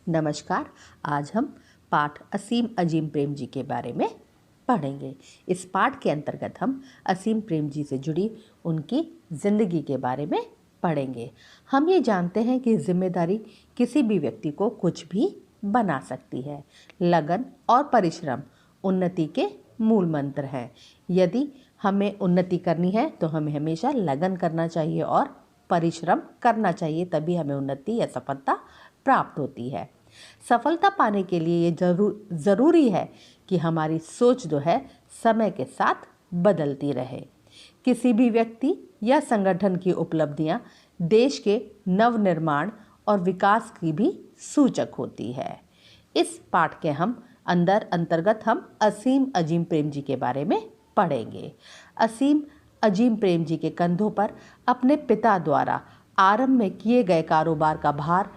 नमस्कार। आज हम पाठ असीम अजीम प्रेम जी के बारे में पढ़ेंगे। इस पाठ के अंतर्गत हम असीम प्रेम जी से जुड़ी उनकी ज़िंदगी के बारे में पढ़ेंगे। हम ये जानते हैं कि जिम्मेदारी किसी भी व्यक्ति को कुछ भी बना सकती है। लगन और परिश्रम उन्नति के मूल मंत्र हैं। यदि हमें उन्नति करनी है तो हमें हमेशा लगन करना चाहिए और परिश्रम करना चाहिए, तभी हमें उन्नति या सफलता प्राप्त होती है। सफलता पाने के लिए ये ज़रूरी है कि हमारी सोच जो है समय के साथ बदलती रहे। किसी भी व्यक्ति या संगठन की उपलब्धियां देश के नवनिर्माण और विकास की भी सूचक होती है। इस पाठ के अंतर्गत हम असीम अजीम प्रेम जी के बारे में पढ़ेंगे। असीम अजीम प्रेम जी के कंधों पर अपने पिता द्वारा आरंभ में किए गए कारोबार का भार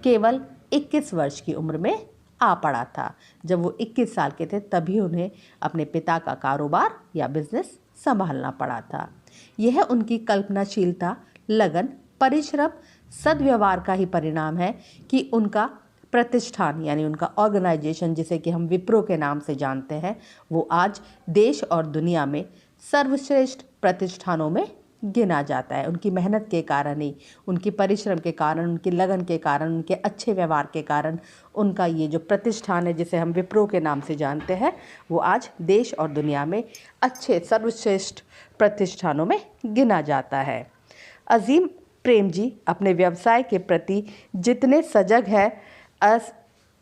केवल 21 वर्ष की उम्र में आ पड़ा था। जब वो 21 साल के थे तभी उन्हें अपने पिता का कारोबार या बिजनेस संभालना पड़ा था। यह उनकी कल्पनाशीलता, लगन, परिश्रम, सद्व्यवहार का ही परिणाम है कि उनका प्रतिष्ठान यानी उनका ऑर्गेनाइजेशन, जिसे कि हम विप्रो के नाम से जानते हैं, वो आज देश और दुनिया में सर्वश्रेष्ठ प्रतिष्ठानों में गिना जाता है। उनकी मेहनत के कारण ही, उनकी परिश्रम के कारण, उनकी लगन के कारण, उनके अच्छे व्यवहार के कारण उनका ये जो प्रतिष्ठान है जिसे हम विप्रो के नाम से जानते हैं, वो आज देश और दुनिया में अच्छे सर्वश्रेष्ठ प्रतिष्ठानों में गिना जाता है। अजीम प्रेम जी अपने व्यवसाय के प्रति जितने सजग हैं,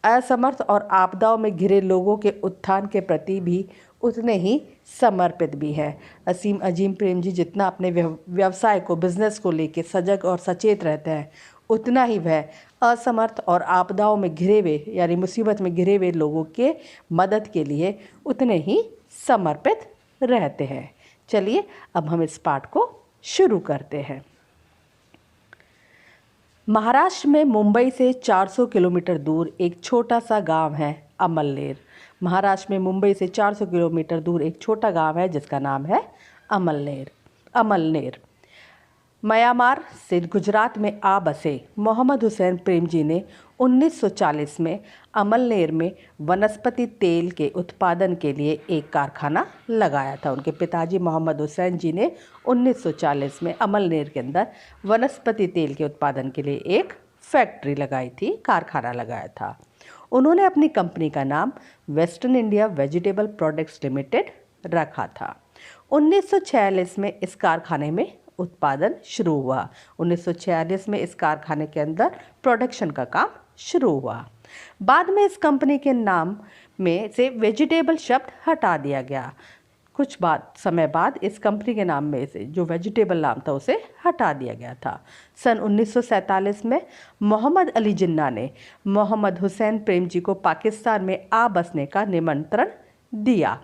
असमर्थ और आपदाओं में घिरे लोगों के उत्थान के प्रति भी उतने ही समर्पित भी है। असीम अजीम प्रेम जी जितना अपने व्यवसाय को, बिजनेस को लेके सजग और सचेत रहते हैं, उतना ही वह असमर्थ और आपदाओं में घिरे हुए यानी मुसीबत में घिरे हुए लोगों के मदद के लिए उतने ही समर्पित रहते हैं। चलिए अब हम इस पाठ को शुरू करते हैं। महाराष्ट्र में मुंबई से 400 किलोमीटर दूर एक छोटा सा गांव है अमलनेर। महाराष्ट्र में मुंबई से 400 किलोमीटर दूर एक छोटा गांव है जिसका नाम है अमलनेर। म्यांमार से गुजरात में आ बसे मोहम्मद हुसैन प्रेम जी ने 1940 में अमलनेर में वनस्पति तेल के उत्पादन के लिए एक कारखाना लगाया था। उनके पिताजी मोहम्मद हुसैन जी ने 1940 में अमलनेर के अंदर वनस्पति तेल के उत्पादन के लिए एक फैक्ट्री लगाई थी, कारखाना लगाया था। उन्होंने अपनी कंपनी का नाम western India vegetable products limited रखा था। 1946 में इस कारखाने में उत्पादन शुरू हुआ। 1946 में इस कारखाने के अंदर प्रोडक्शन का काम शुरू हुआ। बाद में इस कंपनी के नाम में से वेजिटेबल शब्द हटा दिया गया। कुछ समय बाद इस कंपनी के नाम में से जो वेजिटेबल नाम था उसे हटा दिया गया था। सन 1947 में मोहम्मद अली जिन्ना ने मोहम्मद हुसैन प्रेम जी को पाकिस्तान में आ बसने का निमंत्रण दिया।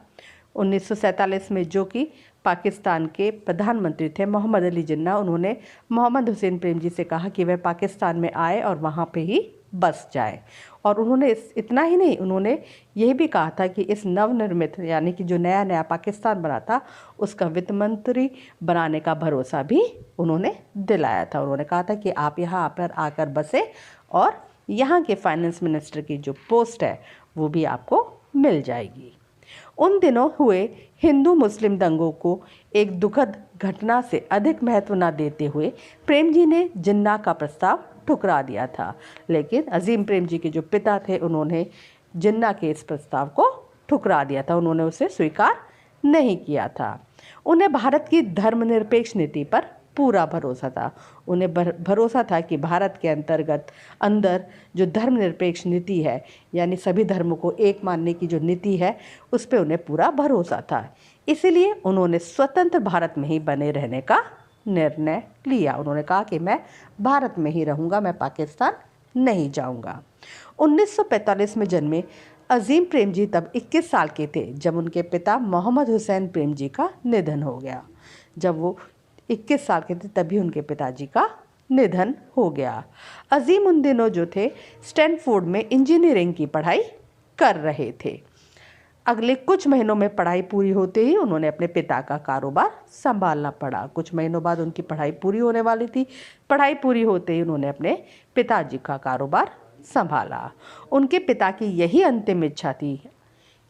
1947 में जो कि पाकिस्तान के प्रधानमंत्री थे मोहम्मद अली जिन्ना, उन्होंने मोहम्मद हुसैन प्रेम जी से कहा कि वह पाकिस्तान में आए और वहाँ पे ही बस जाए। और उन्होंने इतना ही नहीं, उन्होंने यह भी कहा था कि इस नवनिर्मित यानी कि जो नया पाकिस्तान बना था उसका वित्त मंत्री बनाने का भरोसा भी उन्होंने दिलाया था। उन्होंने कहा था कि आप यहाँ पर आकर बसे और यहाँ के फाइनेंस मिनिस्टर की जो पोस्ट है वो भी आपको मिल जाएगी। उन दिनों हुए हिंदू मुस्लिम दंगों को एक दुखद घटना से अधिक महत्व न देते हुए प्रेम जी ने जिन्ना का प्रस्ताव ठुकरा दिया था। लेकिन अजीम प्रेम जी के जो पिता थे उन्होंने जिन्ना के इस प्रस्ताव को ठुकरा दिया था, उन्होंने उसे स्वीकार नहीं किया था। उन्हें भारत की धर्मनिरपेक्ष नीति पर पूरा भरोसा था। उन्हें भरोसा था कि भारत के अंदर जो धर्मनिरपेक्ष नीति है यानी सभी धर्मों को एक मानने की जो नीति है उस पर उन्हें पूरा भरोसा था। इसीलिए उन्होंने स्वतंत्र भारत में ही बने रहने का निर्णय लिया। उन्होंने कहा कि मैं भारत में ही रहूँगा, मैं पाकिस्तान नहीं जाऊँगा। 1945 में जन्मे अजीम प्रेम जी तब 21 साल के थे जब उनके पिता मोहम्मद हुसैन प्रेम जी का निधन हो गया। जब वो 21 साल के थे तभी उनके पिताजी का निधन हो गया। अजीम उन दिनों जो थे स्टैनफोर्ड में इंजीनियरिंग की पढ़ाई कर रहे थे। अगले कुछ महीनों में पढ़ाई पूरी होते ही उन्होंने अपने पिता का कारोबार संभालना पड़ा। कुछ महीनों बाद उनकी पढ़ाई पूरी होने वाली थी। पढ़ाई पूरी होते ही उन्होंने अपने पिताजी का कारोबार संभाला। उनके पिता की यही अंतिम इच्छा थी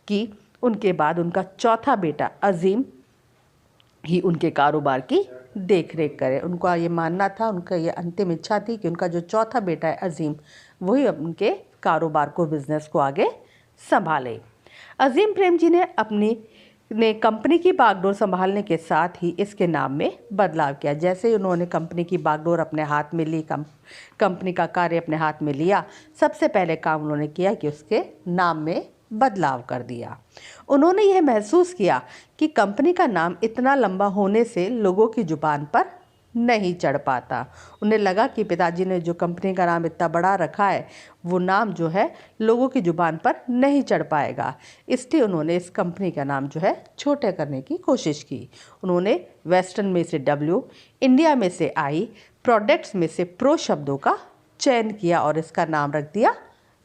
कि उनके बाद उनका चौथा बेटा अजीम ही उनके कारोबार की देखरेख करे। उनका ये मानना था, उनका ये अंतिम इच्छा थी कि उनका जो चौथा बेटा है अजीम, वही उनके कारोबार को, बिजनेस को आगे संभाले। अजीम प्रेमजी ने कंपनी की बागडोर संभालने के साथ ही इसके नाम में बदलाव किया। जैसे ही उन्होंने कंपनी की बागडोर अपने हाथ में ली, कंपनी का कार्य अपने हाथ में लिया, सबसे पहले काम उन्होंने किया कि उसके नाम में बदलाव कर दिया। उन्होंने यह महसूस किया कि कंपनी का नाम इतना लंबा होने से लोगों की जुबान पर नहीं चढ़ पाता। उन्हें लगा कि पिताजी ने जो कंपनी का नाम इतना बड़ा रखा है, वो नाम जो है लोगों की जुबान पर नहीं चढ़ पाएगा। इसलिए उन्होंने इस कंपनी का नाम जो है छोटे करने की कोशिश की। उन्होंने वेस्टर्न में से W, इंडिया में से I, प्रोडक्ट्स में से प्रो शब्दों का चयन किया और इसका नाम रख दिया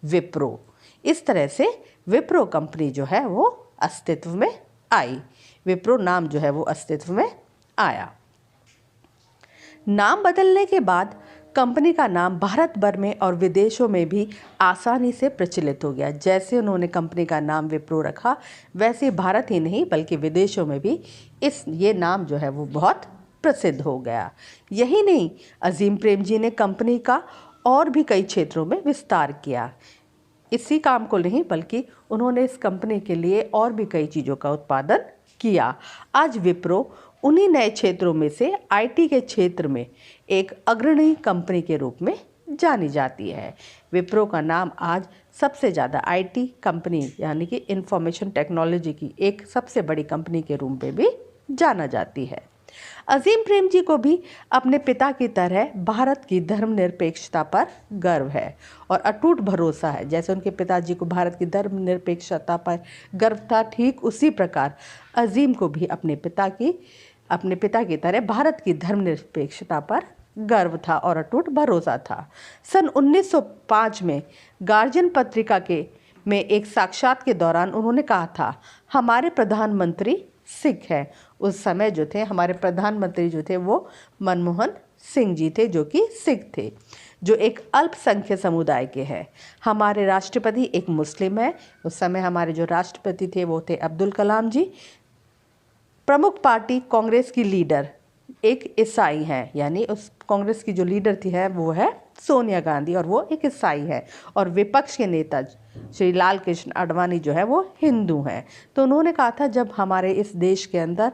विप्रो। इस तरह से विप्रो कंपनी जो है वो अस्तित्व में आई। विप्रो नाम जो है वो अस्तित्व में आया। नाम बदलने के बाद कंपनी का नाम भारत भर में और विदेशों में भी आसानी से प्रचलित हो गया। जैसे उन्होंने कंपनी का नाम विप्रो रखा, वैसे भारत ही नहीं बल्कि विदेशों में भी ये नाम जो है वो बहुत प्रसिद्ध हो गया। यही नहीं, अजीम प्रेमजी ने कंपनी का और भी कई क्षेत्रों में विस्तार किया। इसी काम को नहीं बल्कि उन्होंने इस कंपनी के लिए और भी कई चीज़ों का उत्पादन किया। आज विप्रो उन्हीं नए क्षेत्रों में से IT के क्षेत्र में एक अग्रणी कंपनी के रूप में जानी जाती है। विप्रो का नाम आज सबसे ज़्यादा IT कंपनी यानी कि इंफॉर्मेशन टेक्नोलॉजी की एक सबसे बड़ी कंपनी के रूप में भी जाना जाती है। अजीम प्रेमजी को भी अपने पिता की तरह भारत की धर्मनिरपेक्षता पर गर्व है और अटूट भरोसा है। जैसे उनके पिताजी को भारत की धर्मनिरपेक्षता पर गर्व था, ठीक उसी प्रकार अजीम को भी अपने पिता की तरह भारत की धर्मनिरपेक्षता पर गर्व था और अटूट भरोसा था। सन 1905 में गार्जियन पत्रिका में एक साक्षात के दौरान उन्होंने कहा था, हमारे प्रधानमंत्री सिख हैं। उस समय जो थे हमारे प्रधानमंत्री जो थे वो मनमोहन सिंह जी थे, जो कि सिख थे, जो एक अल्पसंख्यक समुदाय के हैं। हमारे राष्ट्रपति एक मुस्लिम है। उस समय हमारे जो राष्ट्रपति थे वो थे अब्दुल कलाम जी। प्रमुख पार्टी कांग्रेस की लीडर एक ईसाई हैं, यानी उस कांग्रेस की जो लीडर थी है वो है सोनिया गांधी और वो एक ईसाई है। और विपक्ष के नेता श्री लाल कृष्ण आडवाणी जो है वो हिंदू हैं। तो उन्होंने कहा था, जब हमारे इस देश के अंदर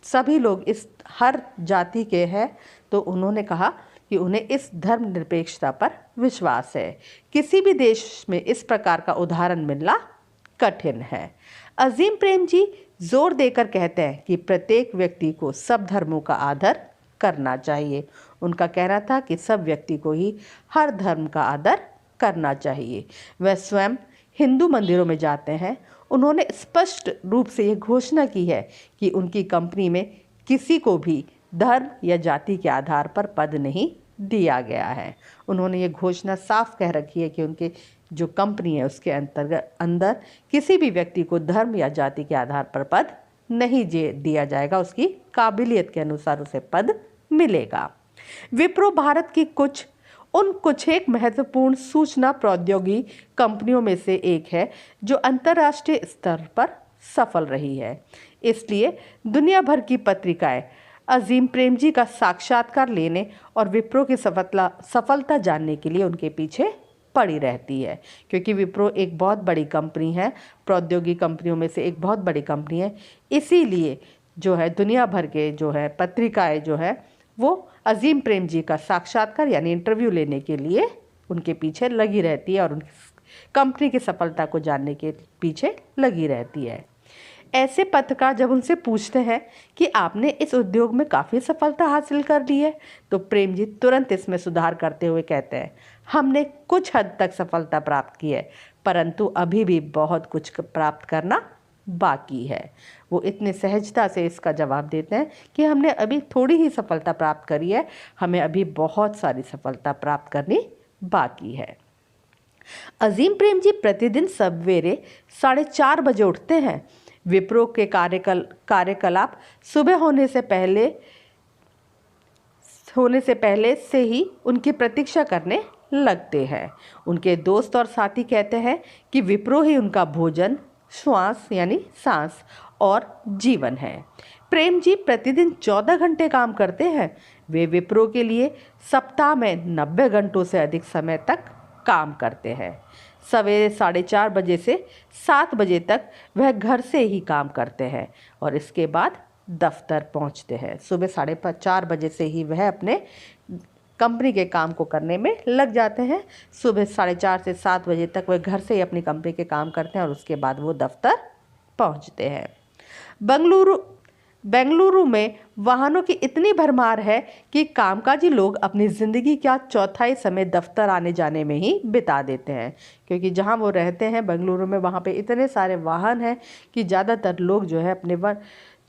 सभी लोग इस हर जाति के हैं, तो उन्होंने कहा कि उन्हें इस धर्मनिरपेक्षता पर विश्वास है। किसी भी देश में इस प्रकार का उदाहरण मिलना कठिन है। अजीम प्रेमजी जोर देकर कहते हैं कि प्रत्येक व्यक्ति को सब धर्मों का आदर करना चाहिए। उनका कहना था कि सब व्यक्ति को ही हर धर्म का आदर करना चाहिए। वह स्वयं हिंदू मंदिरों में जाते हैं। उन्होंने स्पष्ट रूप से ये घोषणा की है कि उनकी कंपनी में किसी को भी धर्म या जाति के आधार पर पद नहीं दिया गया है। उन्होंने ये घोषणा साफ कह रखी है कि उनके जो कंपनी है उसके अंदर किसी भी व्यक्ति को धर्म या जाति के आधार पर पद नहीं दिया जाएगा, उसकी काबिलियत के अनुसार उसे पद मिलेगा। विप्रो भारत की कुछ एक महत्वपूर्ण सूचना प्रौद्योगिकी कंपनियों में से एक है जो अंतर्राष्ट्रीय स्तर पर सफल रही है। इसलिए दुनिया भर की पत्रिकाएं अजीम प्रेमजी का साक्षात्कार लेने और विप्रो की सफलता जानने के लिए उनके पीछे पड़ी रहती है, क्योंकि विप्रो एक बहुत बड़ी कंपनी है, प्रौद्योगिकी कंपनियों में से एक बहुत बड़ी कंपनी है। इसीलिए जो है दुनिया भर के जो है पत्रिकाएं जो है वो अजीम प्रेमजी का साक्षात्कार यानी इंटरव्यू लेने के लिए उनके पीछे लगी रहती है और उनकी कंपनी की सफलता को जानने के पीछे लगी रहती है। ऐसे पत्रकार जब उनसे पूछते हैं कि आपने इस उद्योग में काफ़ी सफलता हासिल कर ली है, तो प्रेमजी तुरंत इसमें सुधार करते हुए कहते हैं, हमने कुछ हद तक सफलता प्राप्त की है, परंतु अभी भी बहुत कुछ प्राप्त करना बाकी है। वो इतने सहजता से इसका जवाब देते हैं कि हमने अभी थोड़ी ही सफलता प्राप्त करी है, हमें अभी बहुत सारी सफलता प्राप्त करनी बाकी है। अजीम प्रेमजी प्रतिदिन सवेरे 4:30 बजे उठते हैं। विप्रो के कार्यकलाप सुबह होने से पहले से ही उनकी प्रतीक्षा करने लगते हैं। उनके दोस्त और साथी कहते हैं कि विप्रो ही उनका भोजन, श्वास यानी सांस और जीवन है। प्रेम जी प्रतिदिन 14 घंटे काम करते हैं। वे विप्रो के लिए सप्ताह में 90 घंटों से अधिक समय तक काम करते हैं। सवेरे 4:30 बजे से 7 बजे तक वह घर से ही काम करते हैं और इसके बाद दफ्तर पहुंचते हैं। सुबह 4:30 बजे से ही वह अपने कंपनी के काम को करने में लग जाते हैं। सुबह 4:30 से 7 बजे तक वह घर से ही अपनी कंपनी के काम करते हैं और उसके बाद वो दफ्तर पहुंचते हैं। बेंगलुरु में वाहनों की इतनी भरमार है कि कामकाजी लोग अपनी ज़िंदगी का चौथाई समय दफ्तर आने जाने में ही बिता देते हैं, क्योंकि जहां वो रहते हैं बेंगलुरु में वहां पे इतने सारे वाहन हैं कि ज़्यादातर लोग जो है अपने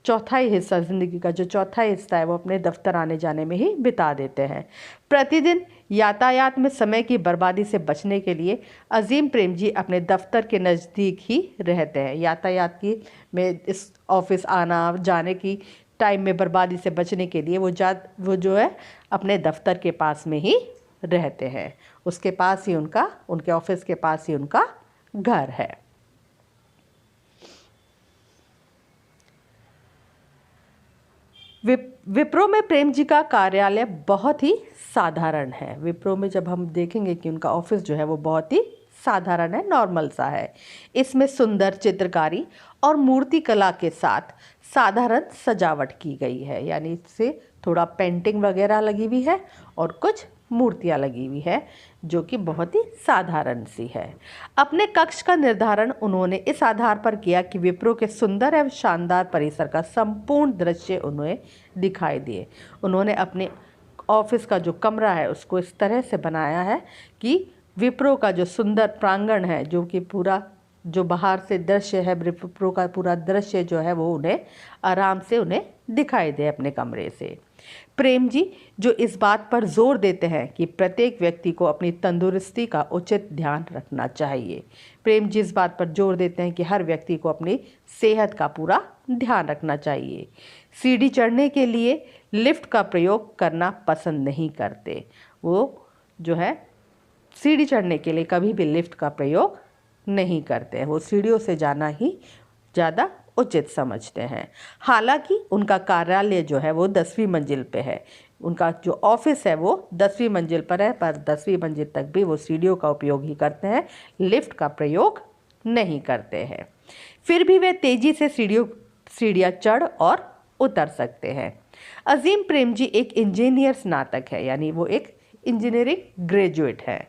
चौथाई हिस्सा, ज़िंदगी का जो चौथाई हिस्सा है वो अपने दफ्तर आने जाने में ही बिता देते हैं। प्रतिदिन यातायात में समय की बर्बादी से बचने के लिए अजीम प्रेम जी अपने दफ्तर के नज़दीक ही रहते हैं। यातायात की में इस ऑफिस आना जाने की टाइम में बर्बादी से बचने के लिए वो जो है अपने दफ्तर के पास में ही रहते हैं। उसके पास ही उनके ऑफिस के पास ही उनका घर है। विप्रो में प्रेम जी का कार्यालय बहुत ही साधारण है। विप्रो में जब हम देखेंगे कि उनका ऑफिस जो है वो बहुत ही साधारण है, नॉर्मल सा है। इसमें सुंदर चित्रकारी और मूर्ति कला के साथ साधारण सजावट की गई है, यानी इससे थोड़ा पेंटिंग वगैरह लगी हुई है और कुछ मूर्तियाँ लगी हुई है जो कि बहुत ही साधारण सी है। अपने कक्ष का निर्धारण उन्होंने इस आधार पर किया कि विप्रो के सुंदर एवं शानदार परिसर का संपूर्ण दृश्य उन्हें दिखाई दिए। उन्होंने अपने ऑफिस का जो कमरा है उसको इस तरह से बनाया है कि विप्रो का जो सुंदर प्रांगण है, जो कि पूरा जो बाहर से दृश्य है, विप्रो का पूरा दृश्य जो है वो उन्हें आराम से उन्हें दिखाई दे अपने कमरे से। प्रेम जी जो इस बात पर जोर देते हैं कि प्रत्येक व्यक्ति को अपनी तंदुरुस्ती का उचित ध्यान रखना चाहिए। प्रेम जी इस बात पर जोर देते हैं कि हर व्यक्ति को अपनी सेहत का पूरा ध्यान रखना चाहिए। सीढ़ी चढ़ने के लिए लिफ्ट का प्रयोग करना पसंद नहीं करते। वो जो है सीढ़ी चढ़ने के लिए कभी भी लिफ्ट का प्रयोग नहीं करते हैं, वो सीढ़ियों से जाना ही ज़्यादा उचित समझते हैं। हालांकि उनका कार्यालय जो है वो 10वीं मंजिल पे है। उनका जो ऑफिस है वो 10वीं मंजिल पर है, पर 10वीं मंजिल तक भी वो सीढ़ियों का उपयोग ही करते हैं, लिफ्ट का प्रयोग नहीं करते हैं। फिर भी वे तेज़ी से सीढ़ियाँ चढ़ और उतर सकते हैं। अजीम प्रेम जी एक इंजीनियर स्नातक है, यानी वो एक इंजीनियरिंग ग्रेजुएट है,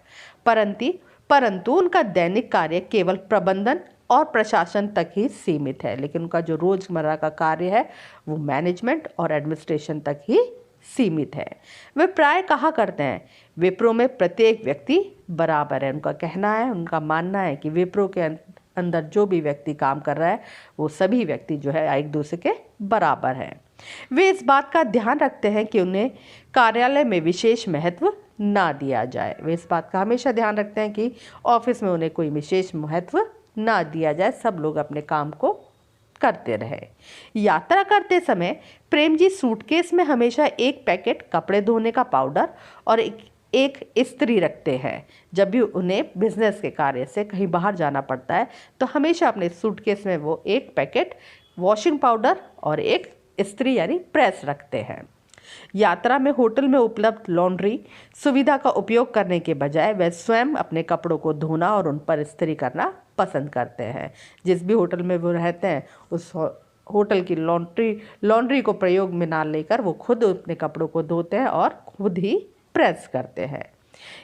परंतु उनका दैनिक कार्य केवल प्रबंधन और प्रशासन तक ही सीमित है। लेकिन उनका जो रोजमर्रा का कार्य है वो मैनेजमेंट और एडमिनिस्ट्रेशन तक ही सीमित है। वे प्राय कहा करते हैं विप्रो में प्रत्येक व्यक्ति बराबर है। उनका कहना है, उनका मानना है कि विप्रो के अंदर जो भी व्यक्ति काम कर रहा है वो सभी व्यक्ति जो है एक दूसरे के बराबर हैं। वे इस बात का ध्यान रखते हैं कि उन्हें कार्यालय में विशेष महत्व ना दिया जाए। वे इस बात का हमेशा ध्यान रखते हैं कि ऑफिस में उन्हें कोई विशेष महत्व ना दिया जाए, सब लोग अपने काम को करते रहे। यात्रा करते समय प्रेम जी सूटकेस में हमेशा एक पैकेट कपड़े धोने का पाउडर और एक इस्त्री रखते हैं। जब भी उन्हें बिजनेस के कार्य से कहीं बाहर जाना पड़ता है तो हमेशा अपने सूटकेस में वो एक पैकेट वॉशिंग पाउडर और एक इस्त्री यानी प्रेस रखते हैं। यात्रा में होटल में उपलब्ध लॉन्ड्री सुविधा का उपयोग करने के बजाय वे स्वयं अपने कपड़ों को धोना और उन पर इस्त्री करना पसंद करते हैं। जिस भी होटल में वो रहते हैं उस होटल की लॉन्ड्री को प्रयोग में ना लेकर वो खुद अपने कपड़ों को धोते हैं और खुद ही प्रेस करते हैं।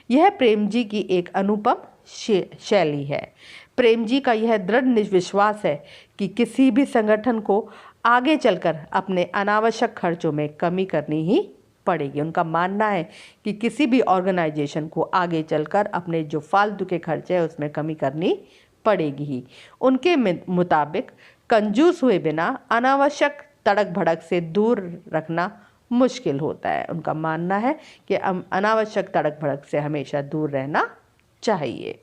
यह प्रेम जी की एक अनुपम शैली है। प्रेम जी का यह दृढ़ विश्वास है कि किसी भी संगठन को आगे चलकर अपने अनावश्यक खर्चों में कमी करनी ही पड़ेगी। उनका मानना है कि किसी भी ऑर्गेनाइजेशन को आगे चलकर अपने जो फालतू के खर्चे हैं उसमें कमी करनी पड़ेगी ही। उनके मुताबिक कंजूस हुए बिना अनावश्यक तड़क भड़क से दूर रखना मुश्किल होता है। उनका मानना है कि अनावश्यक तड़क भड़क से हमेशा दूर रहना चाहिए।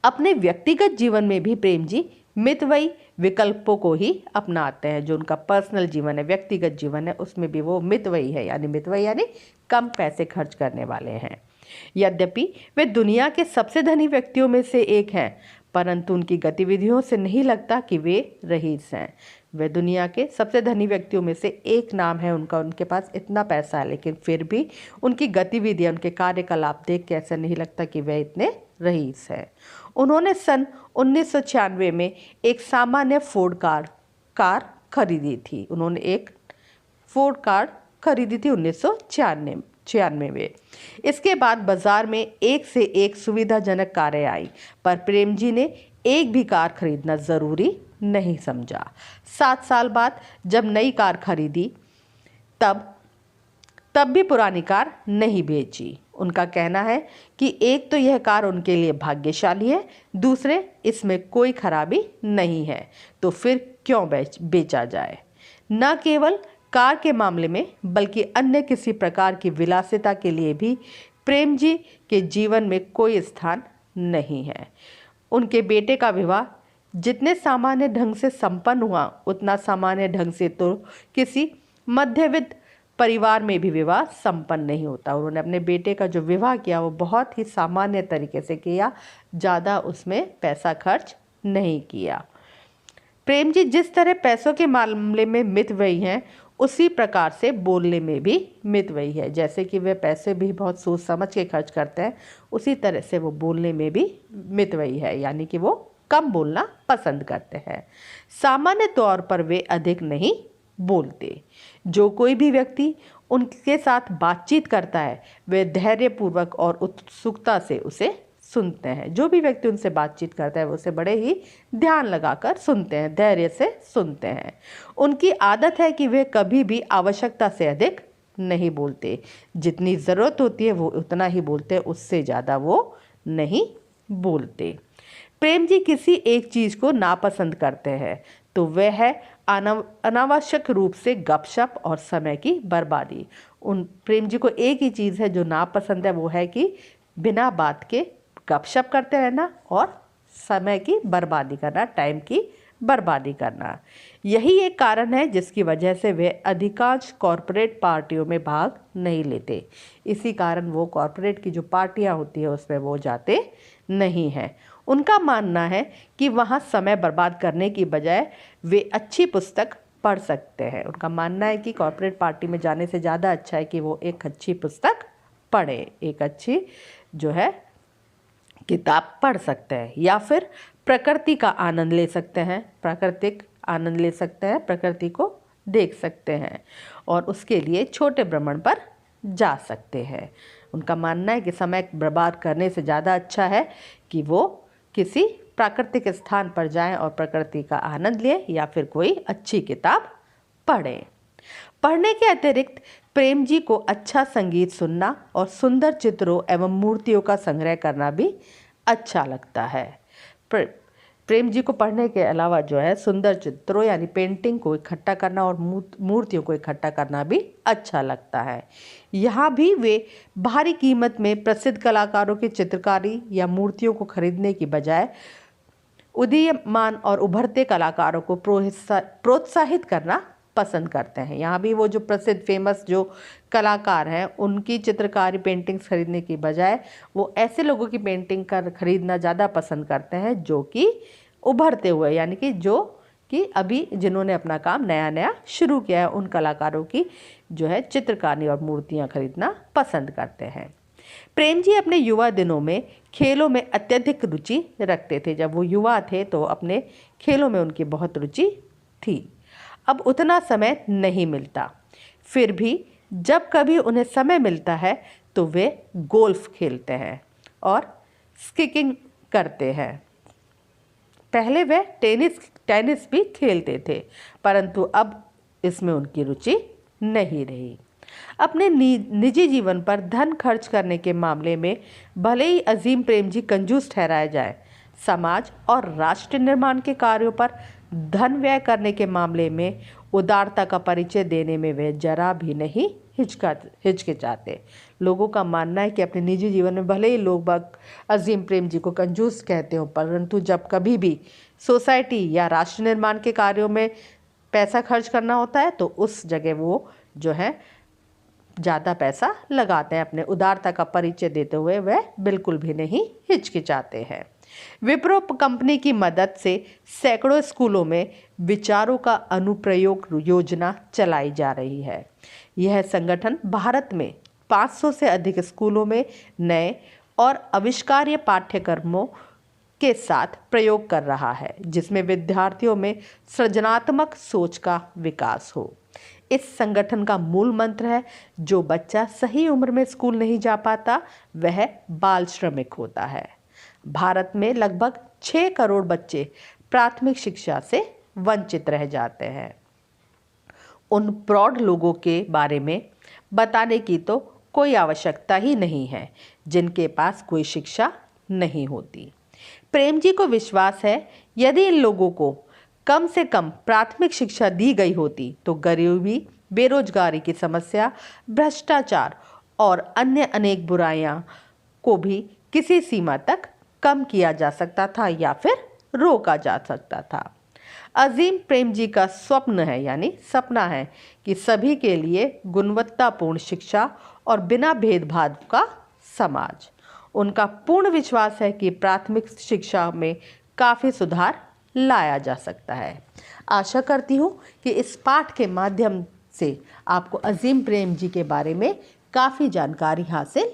अपने व्यक्तिगत जीवन में भी प्रेम जी मितव्ययी विकल्पों को ही अपनाते हैं। जो उनका पर्सनल जीवन है, व्यक्तिगत जीवन है, उसमें भी वो मितव्ययी है, यानी मितव्ययी यानी कम पैसे खर्च करने वाले हैं। यद्यपि वे दुनिया के सबसे धनी व्यक्तियों में से एक हैं, परंतु उनकी गतिविधियों से नहीं लगता कि वे रईस हैं। वे दुनिया के सबसे धनी व्यक्तियों में से एक नाम है उनका, उनके पास इतना पैसा है, लेकिन फिर भी उनकी गतिविधियां, उनके कार्यकलाप देख के ऐसा नहीं लगता कि वे इतने रईस हैं। उन्होंने सन 1996 में एक सामान्य फोर्ड कार खरीदी थी। उन्होंने एक फोर्ड कार खरीदी थी 1996 में। इसके बाद बाजार में एक से एक सुविधाजनक कारें आई, पर प्रेम जी ने एक भी कार खरीदना जरूरी नहीं समझा। 7 साल बाद जब नई कार खरीदी तब भी पुरानी कार नहीं बेची। उनका कहना है कि एक तो यह कार उनके लिए भाग्यशाली है, दूसरे इसमें कोई खराबी नहीं है, तो फिर क्यों बेचा जाए। न केवल कार के मामले में बल्कि अन्य किसी प्रकार की विलासिता के लिए भी प्रेम जी के जीवन में कोई स्थान नहीं है। उनके बेटे का विवाह जितने सामान्य ढंग से संपन्न हुआ, उतना सामान्य ढंग से तो किसी मध्यवित्त परिवार में भी विवाह संपन्न नहीं होता। उन्होंने अपने बेटे का जो विवाह किया वो बहुत ही सामान्य तरीके से किया, ज़्यादा उसमें पैसा खर्च नहीं किया। प्रेम जी जिस तरह पैसों के मामले में मितव्ययी हैं, उसी प्रकार से बोलने में भी मितव्ययी है। जैसे कि वे पैसे भी बहुत सोच समझ के खर्च करते हैं, उसी तरह से वो बोलने में भी मितव्ययी है, यानी कि वो कम बोलना पसंद करते हैं। सामान्य तौर पर वे अधिक नहीं बोलते। जो कोई भी व्यक्ति उनके साथ बातचीत करता है, वे धैर्यपूर्वक और उत्सुकता से उसे सुनते हैं। जो भी व्यक्ति उनसे बातचीत करता है वो उसे बड़े ही ध्यान लगाकर सुनते हैं, धैर्य से सुनते हैं। उनकी आदत है कि वे कभी भी आवश्यकता से अधिक नहीं बोलते। जितनी ज़रूरत होती है वो उतना ही बोलते हैं, उससे ज़्यादा वो नहीं बोलते। प्रेम जी किसी एक चीज़ को नापसंद करते हैं तो वह है अनावश्यक रूप से गपशप और समय की बर्बादी। उन प्रेम जी को एक ही चीज़ है जो नापसंद है, वो है कि बिना बात के गपशप करते रहना और समय की बर्बादी करना, टाइम की बर्बादी करना। यही एक कारण है जिसकी वजह से वे अधिकांश कॉरपोरेट पार्टियों में भाग नहीं लेते। इसी कारण वो कॉरपोरेट की जो पार्टियां होती है उसमें वो जाते नहीं हैं। उनका मानना है कि वहाँ समय बर्बाद करने की बजाय वे अच्छी पुस्तक पढ़ सकते हैं। उनका मानना है कि कॉरपोरेट पार्टी में जाने से ज़्यादा अच्छा है कि वो एक अच्छी पुस्तक पढ़ें, एक अच्छी जो है किताब पढ़ सकते हैं, या फिर प्रकृति का आनंद ले सकते हैं, प्राकृतिक आनंद ले सकते हैं, प्रकृति को देख सकते हैं और उसके लिए छोटे भ्रमण पर जा सकते हैं। उनका मानना है कि समय बर्बाद करने से ज़्यादा अच्छा है कि वो किसी प्राकृतिक स्थान पर जाएं और प्रकृति का आनंद लें या फिर कोई अच्छी किताब पढ़ें। पढ़ने के अतिरिक्त प्रेम जी को अच्छा संगीत सुनना और सुंदर चित्रों एवं मूर्तियों का संग्रह करना भी अच्छा लगता है। प्रेम जी को पढ़ने के अलावा जो है सुंदर चित्रों यानी पेंटिंग को इकट्ठा करना और मूर्तियों को इकट्ठा करना भी अच्छा लगता है। यहाँ भी वे भारी कीमत में प्रसिद्ध कलाकारों की चित्रकारी या मूर्तियों को खरीदने की बजाय उदीयमान और उभरते कलाकारों को प्रोत्साहित करना पसंद करते हैं। यहाँ भी वो जो प्रसिद्ध फेमस जो कलाकार हैं उनकी चित्रकारी पेंटिंग्स खरीदने की बजाय वो ऐसे लोगों की पेंटिंग खरीदना ज़्यादा पसंद करते हैं जो कि उभरते हुए, यानी कि जो कि अभी जिन्होंने अपना काम नया नया शुरू किया है, उन कलाकारों की जो है चित्रकारी और मूर्तियाँ खरीदना पसंद करते हैं। प्रेम जी अपने युवा दिनों में खेलों में अत्यधिक रुचि रखते थे। जब वो युवा थे तो अपने खेलों में उनकी बहुत रुचि थी। अब उतना समय नहीं मिलता, फिर भी जब कभी उन्हें समय मिलता है तो वे गोल्फ खेलते हैं और स्कीइंग करते हैं। पहले वे टेनिस भी खेलते थे, परंतु अब इसमें उनकी रुचि नहीं रही। अपने निजी जीवन पर धन खर्च करने के मामले में भले ही अजीम प्रेम जी कंजूस ठहराए जाए, समाज और राष्ट्र निर्माण के कार्यों पर धन व्यय करने के मामले में उदारता का परिचय देने में वे जरा भी नहीं हिचकिचाते। लोगों का मानना है कि अपने निजी जीवन में भले ही लोग अजीम प्रेम जी को कंजूस कहते हो, परंतु जब कभी भी सोसाइटी या राष्ट्र निर्माण के कार्यों में पैसा खर्च करना होता है तो उस जगह वो जो है ज़्यादा पैसा लगाते हैं। अपने उदारता का परिचय देते हुए वह बिल्कुल भी नहीं हिचकिचाते हैं। विप्रो कंपनी की मदद से सैकड़ों स्कूलों में विचारों का अनुप्रयोग योजना चलाई जा रही है। यह संगठन भारत में 500 से अधिक स्कूलों में नए और आविष्कार्य पाठ्यक्रमों के साथ प्रयोग कर रहा है, जिसमें विद्यार्थियों में सृजनात्मक सोच का विकास हो। इस संगठन का मूल मंत्र है, जो बच्चा सही उम्र में स्कूल नहीं जा पाता वह बाल श्रमिक होता है। भारत में लगभग 6 करोड़ बच्चे प्राथमिक शिक्षा से वंचित रह जाते हैं। उन प्रौढ़ लोगों के बारे में बताने की तो कोई आवश्यकता ही नहीं है, जिनके पास कोई शिक्षा नहीं होती। प्रेम जी को विश्वास है, यदि इन लोगों को कम से कम प्राथमिक शिक्षा दी गई होती तो गरीबी, बेरोजगारी की समस्या, भ्रष्टाचार और अन्य अनेक बुराइयां को भी किसी सीमा तक कम किया जा सकता था या फिर रोका जा सकता था। अजीम प्रेम जी का स्वप्न है, यानी सपना है कि सभी के लिए गुणवत्तापूर्ण शिक्षा और बिना भेदभाव का समाज। उनका पूर्ण विश्वास है कि प्राथमिक शिक्षा में काफ़ी सुधार लाया जा सकता है। आशा करती हूँ कि इस पाठ के माध्यम से आपको अजीम प्रेम जी के बारे में काफ़ी जानकारी हासिल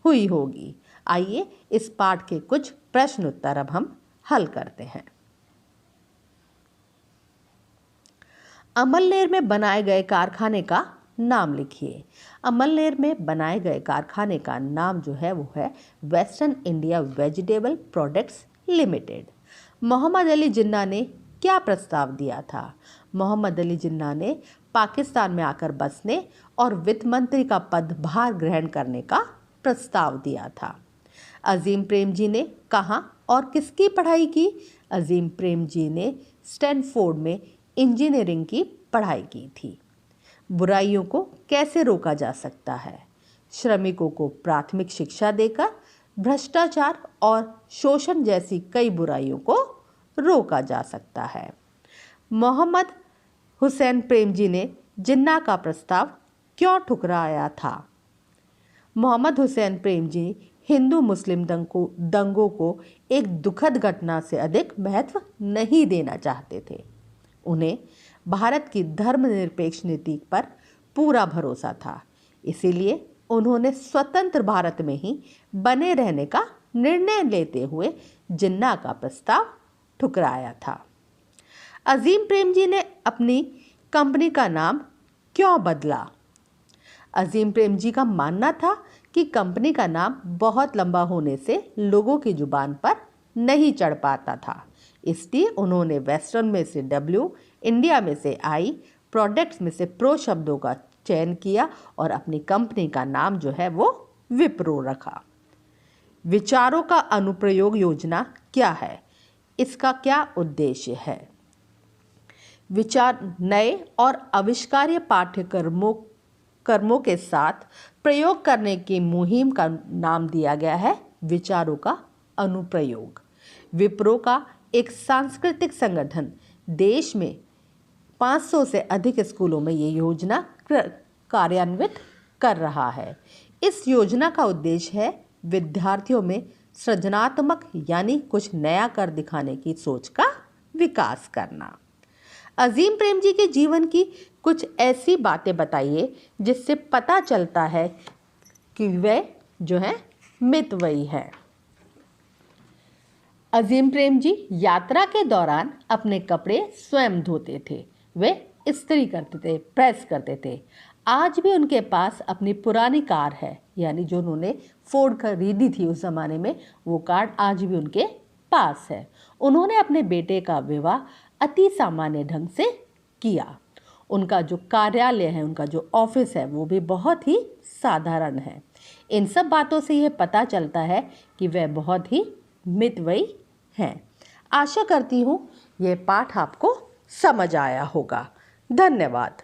हुई होगी। आइए इस पाठ के कुछ प्रश्न उत्तर अब हम हल करते हैं। अमलनेर में बनाए गए कारखाने का नाम लिखिए। अमलनेर में बनाए गए कारखाने का नाम जो है वो है western India vegetable products limited. Mohammad Ali Jinnah ने क्या प्रस्ताव दिया था? मोहम्मद अली जिन्ना ने पाकिस्तान में आकर बसने और वित्त मंत्री का पदभार ग्रहण करने का प्रस्ताव दिया था। अजीम प्रेम जी ने कहाँ और किसकी पढ़ाई की? अजीम प्रेम जी ने स्टैनफोर्ड में इंजीनियरिंग की पढ़ाई की थी। बुराइयों को कैसे रोका जा सकता है? श्रमिकों को प्राथमिक शिक्षा देकर भ्रष्टाचार और शोषण जैसी कई बुराइयों को रोका जा सकता है। मोहम्मद हुसैन प्रेम जी ने जिन्ना का प्रस्ताव क्यों ठुकराया था? मोहम्मद हुसैन प्रेम जी हिंदू मुस्लिम दंगों को एक दुखद घटना से अधिक महत्व नहीं देना चाहते थे। उन्हें भारत की धर्मनिरपेक्ष नीति पर पूरा भरोसा था, इसीलिए उन्होंने स्वतंत्र भारत में ही बने रहने का निर्णय लेते हुए जिन्ना का प्रस्ताव ठुकराया था। अजीम प्रेम जी ने अपनी कंपनी का नाम क्यों बदला? अजीम प्रेम जी का मानना था कि कंपनी का नाम बहुत लंबा होने से लोगों की जुबान पर नहीं चढ़ पाता था, इसलिए उन्होंने वेस्टर्न में से W, इंडिया में से I, प्रोडक्ट्स में से प्रो शब्दों का चयन किया और अपनी कंपनी का नाम जो है वो विप्रो रखा। विचारों का अनुप्रयोग योजना क्या है? इसका क्या उद्देश्य है? विचार नए और आविष्कार्य पाठ्यक्रमों के साथ प्रयोग करने की मुहिम का नाम दिया गया है विचारों का अनुप्रयोग। विप्रो का एक सांस्कृतिक संगठन देश में 500 से अधिक स्कूलों में ये योजना कार्यान्वित कर रहा है। इस योजना का उद्देश्य है विद्यार्थियों में सृजनात्मक यानी कुछ नया कर दिखाने की सोच का विकास करना। अजीम प्रेम जी के जीवन की कुछ ऐसी बातें बताइए जिससे पता चलता है कि वे जो है मितव्ययी है। अजीम प्रेम जी यात्रा के दौरान अपने कपड़े स्वयं धोते थे, वे इस्त्री करते थे, प्रेस करते थे। आज भी उनके पास अपनी पुरानी कार है, यानी जो उन्होंने फोर्ड खरीदी थी उस ज़माने में, वो कार आज भी उनके पास है। उन्होंने अपने बेटे का विवाह अति सामान्य ढंग से किया। उनका जो कार्यालय है, उनका जो ऑफिस है, वो भी बहुत ही साधारण है। इन सब बातों से यह पता चलता है कि वह बहुत ही मितव्ययी हैं। आशा करती हूँ ये पाठ आपको समझ आया होगा। धन्यवाद।